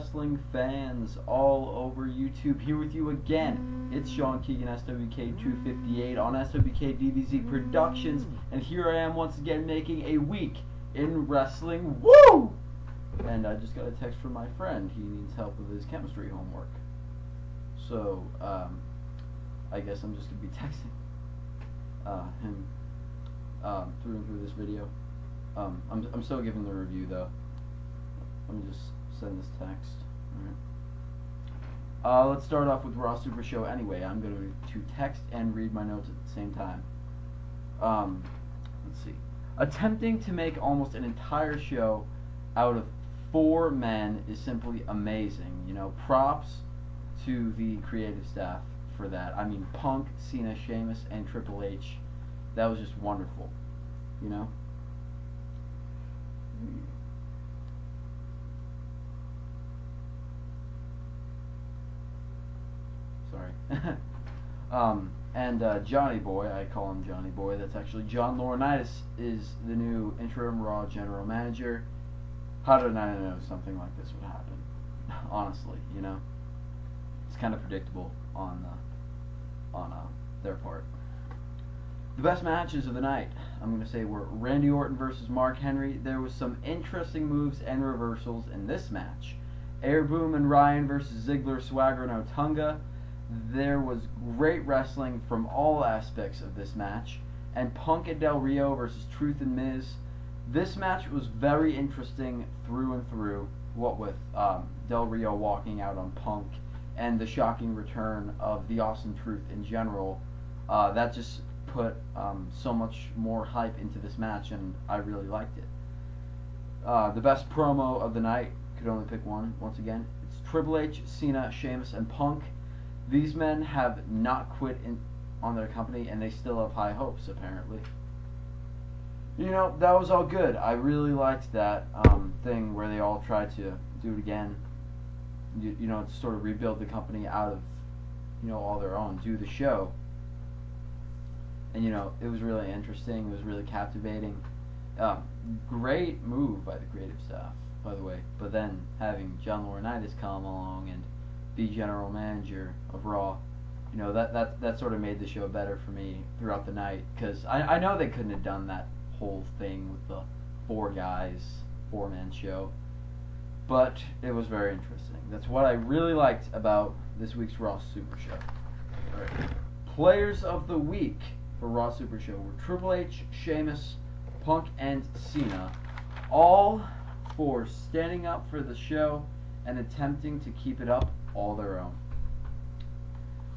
wrestling fans all over YouTube, here with you again. It's Sean Keegan, SWK258 on swkdbzproductions, and here I am once again making a week in wrestling. Woo! And I just got a text from my friend. He needs help with his chemistry homework. So, I guess I'm just going to be texting him through and through this video. I'm still giving the review though. Let me just send this text. Alright. Let's start off with Raw Supershow anyway. I'm going to text and read my notes at the same time. Let's see. Attempting to make almost an entire show out of 4 men is simply amazing. You know, props to the creative staff for that. I mean, Punk, Cena, Sheamus, and Triple H. That was just wonderful. You know? Sorry. And Johnny Boy, I call him Johnny Boy, that's actually John Laurinaitis, is the new interim Raw general manager. How did I know something like this would happen? Honestly, you know? It's kind of predictable on their part. The best matches of the night, I'm going to say, were Randy Orton versus Mark Henry. There was some interesting moves and reversals in this match. Air Boom and Ryan versus Ziggler, Swagger, and Otunga. There was great wrestling from all aspects of this match. And Punk and Del Rio versus Truth and Miz. This match was very interesting through and through, what with Del Rio walking out on Punk and the shocking return of the Awesome Truth in general. That just put so much more hype into this match, and I really liked it. The best promo of the night, could only pick one, once again. It's Triple H, Cena, Sheamus, and Punk. These men have not quit on their company, and they still have high hopes, apparently. You know, that was all good. I really liked that thing where they all tried to do it again. You know, to sort of rebuild the company out of, you know, all their own, do the show. And, you know, it was really interesting. It was really captivating. Great move by the creative staff, by the way. But then having John Laurinaitis come along and be general manager of Raw, you know, that sort of made the show better for me throughout the night. Because I know they couldn't have done that whole thing with the 4 guys, 4-man show. But it was very interesting. That's what I really liked about this week's Raw Super Show. Alright. Players of the Week for Raw Super Show were Triple H, Sheamus, Punk, and Cena, all for standing up for the show and attempting to keep it up all their own.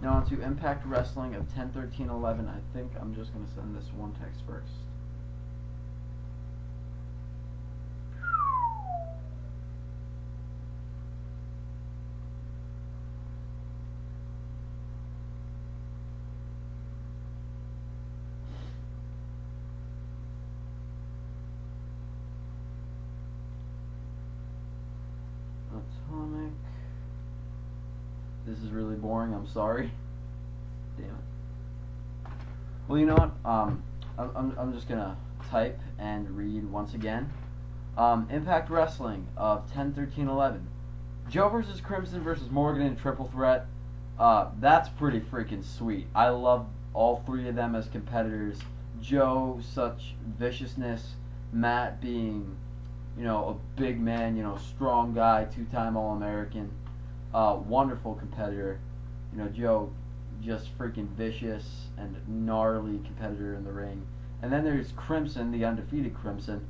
Now on to Impact Wrestling of 10/13/11. I think I'm just going to send this one text first. Atomic. This is really boring. I'm sorry. Damn it. Well, you know what? I'm just gonna type and read once again. Impact Wrestling of 10/13/11. Joe versus Crimson versus Morgan in triple threat. That's pretty freaking sweet. I love all 3 of them as competitors. Joe, such viciousness. Matt being, you know, a big man, you know, strong guy, 2-time All-American, wonderful competitor. You know, Joe, just freaking vicious and gnarly competitor in the ring. And then there's Crimson, the undefeated Crimson,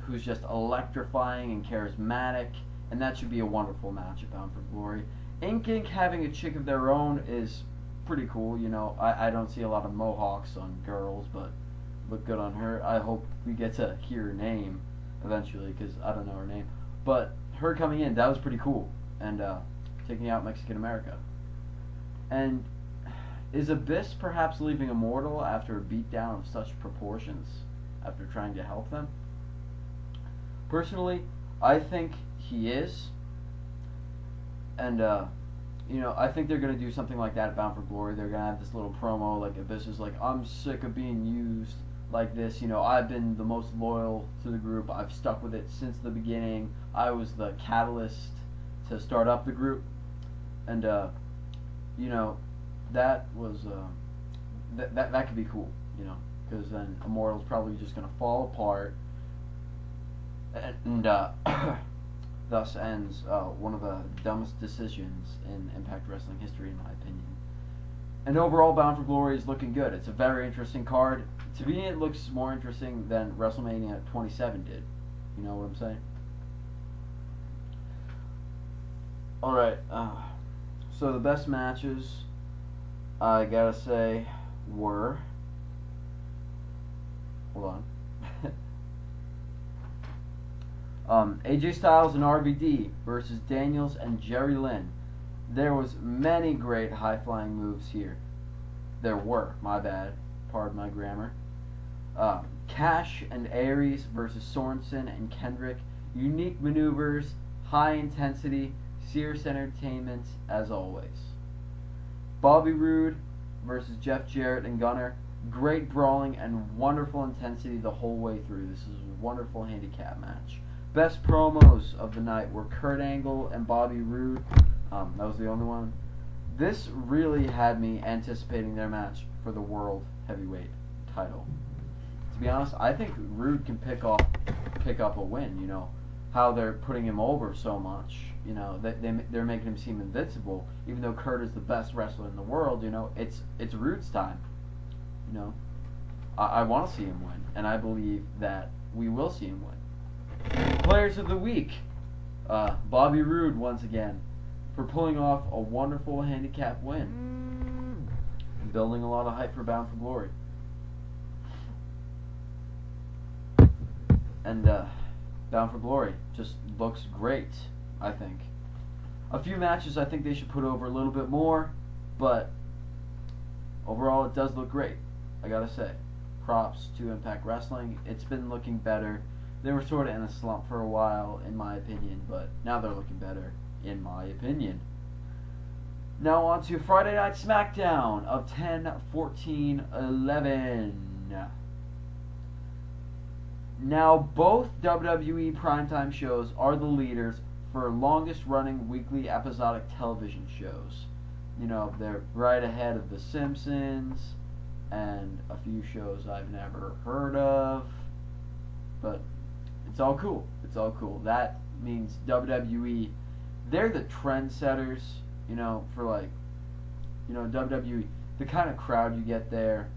who's just electrifying and charismatic, and that should be a wonderful match at Bound for Glory. Inc. having a chick of their own is pretty cool. You know, I don't see a lot of mohawks on girls, but look good on her. I hope we get to hear her name eventually, because I don't know her name. But her coming in, that was pretty cool. And taking out Mexican America. And is Abyss perhaps leaving Immortal after a beatdown of such proportions, after trying to help them? Personally, I think he is. And, you know, I think they're going to do something like that at Bound for Glory. They're going to have this little promo, like Abyss is like, I'm sick of being used like this. You know, I've been the most loyal to the group. I've stuck with it since the beginning. I was the catalyst to start up the group, and you know, that was that could be cool, you know, because then Immortal's probably just gonna fall apart, and thus ends one of the dumbest decisions in Impact Wrestling history, in my opinion. And overall, Bound for Glory is looking good. It's a very interesting card. To me, it looks more interesting than WrestleMania 27 did. You know what I'm saying? Alright, so the best matches, I gotta say, were... Hold on. AJ Styles and RVD versus Daniels and Jerry Lynn. There was many great high-flying moves here. There were, my bad, pardon my grammar. Cash and Aries versus Sorensen and Kendrick. Unique maneuvers, high intensity, serious entertainment as always. Bobby Roode versus Jeff Jarrett and Gunner. Great brawling and wonderful intensity the whole way through. This is a wonderful handicap match. Best promos of the night were Kurt Angle and Bobby Roode. That was the only one. This really had me anticipating their match for the World Heavyweight title. To be honest, I think Roode can pick up a win. You know how they're putting him over so much. You know they're making him seem invincible, even though Kurt is the best wrestler in the world. You know it's Roode's time. You know, I want to see him win, and I believe that we will see him win. Players of the Week, Bobby Roode once again, for pulling off a wonderful handicap win and building a lot of hype for Bound for Glory. And Bound for Glory just looks great, I think. A few matches I think they should put over a little bit more, but overall it does look great, I gotta say. Props to Impact Wrestling. It's been looking better. They were sort of in a slump for a while, in my opinion, but now they're looking better, in my opinion. Now on to Friday Night SmackDown of 10/14/11. Now both WWE primetime shows are the leaders for longest running weekly episodic television shows. You know, they're right ahead of The Simpsons and a few shows I've never heard of, but it's all cool. It's all cool. That means WWE, they're the trendsetters, you know, for like, you know, WWE, the kind of crowd you get there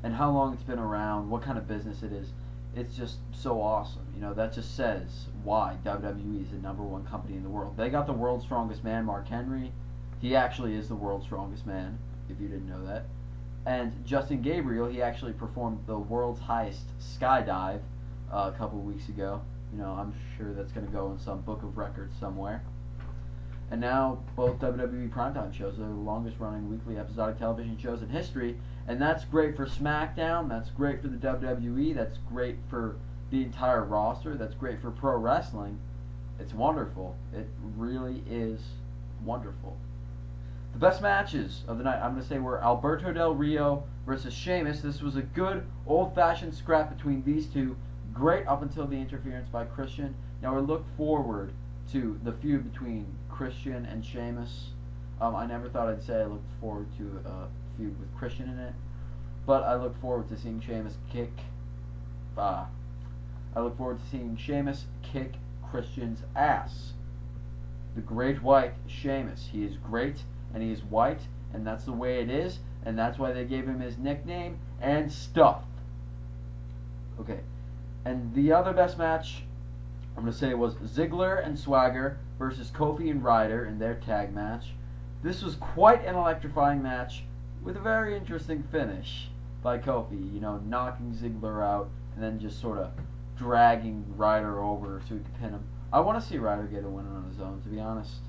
and how long it's been around, what kind of business it is. It's just so awesome. You know, that just says why WWE is the #1 company in the world. They got the world's strongest man, Mark Henry. He actually is the world's strongest man, if you didn't know that. And Justin Gabriel, he actually performed the world's highest skydive a couple weeks ago. You know, I'm sure that's going to go in some book of records somewhere. And now both WWE primetime shows are the longest running weekly episodic television shows in history. And that's great for SmackDown, that's great for the WWE, that's great for the entire roster, that's great for pro wrestling. It's wonderful. It really is wonderful. The best matches of the night, I'm going to say, were Alberto Del Rio versus Sheamus. This was a good old-fashioned scrap between these two. Great up until the interference by Christian. Now we look forward to the feud between Christian and Sheamus. I never thought I'd say I looked forward to a feud with Christian in it, but I look forward to seeing Sheamus kick. I look forward to seeing Sheamus kick Christian's ass. The Great White Sheamus. He is great, and he is white, and that's the way it is, and that's why they gave him his nickname and stuff. Okay, and the other best match, I'm going to say, was Ziggler and Swagger versus Kofi and Ryder in their tag match. This was quite an electrifying match with a very interesting finish by Kofi, you know, knocking Ziggler out and then just sort of dragging Ryder over so he could pin him. I want to see Ryder get a win on his own, to be honest.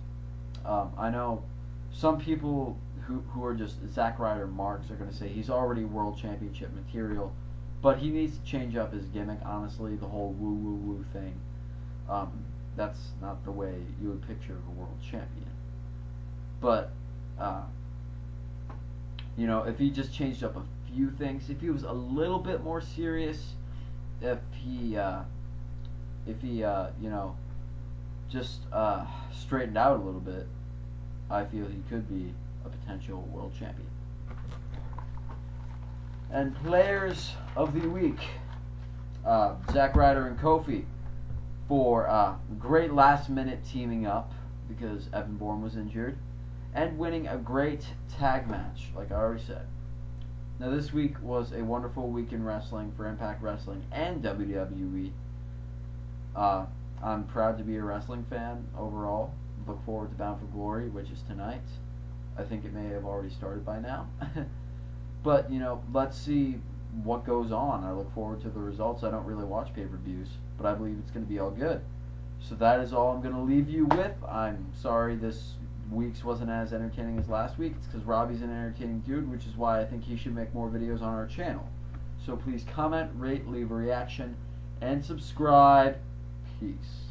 I know some people who are just Zack Ryder marks are going to say he's already world championship material, but he needs to change up his gimmick, honestly, the whole woo-woo-woo thing. That's not the way you would picture a world champion. But, you know, if he just changed up a few things, if he was a little bit more serious, if he you know, just straightened out a little bit, I feel he could be a potential world champion. And players of the week, Zack Ryder and Kofi for great last minute teaming up because Evan Bourne was injured, and winning a great tag match, like I already said. Now this week was a wonderful week in wrestling for Impact Wrestling and WWE. I'm proud to be a wrestling fan overall. Look forward to Bound for Glory, which is tonight. I think it may have already started by now. But, you know, let's see what goes on. I look forward to the results. I don't really watch pay-per-views, but I believe it's going to be all good. So that is all I'm going to leave you with. I'm sorry this week's wasn't as entertaining as last week. It's because Robbie's an entertaining dude, which is why I think he should make more videos on our channel. So please comment, rate, leave a reaction, and subscribe. Peace.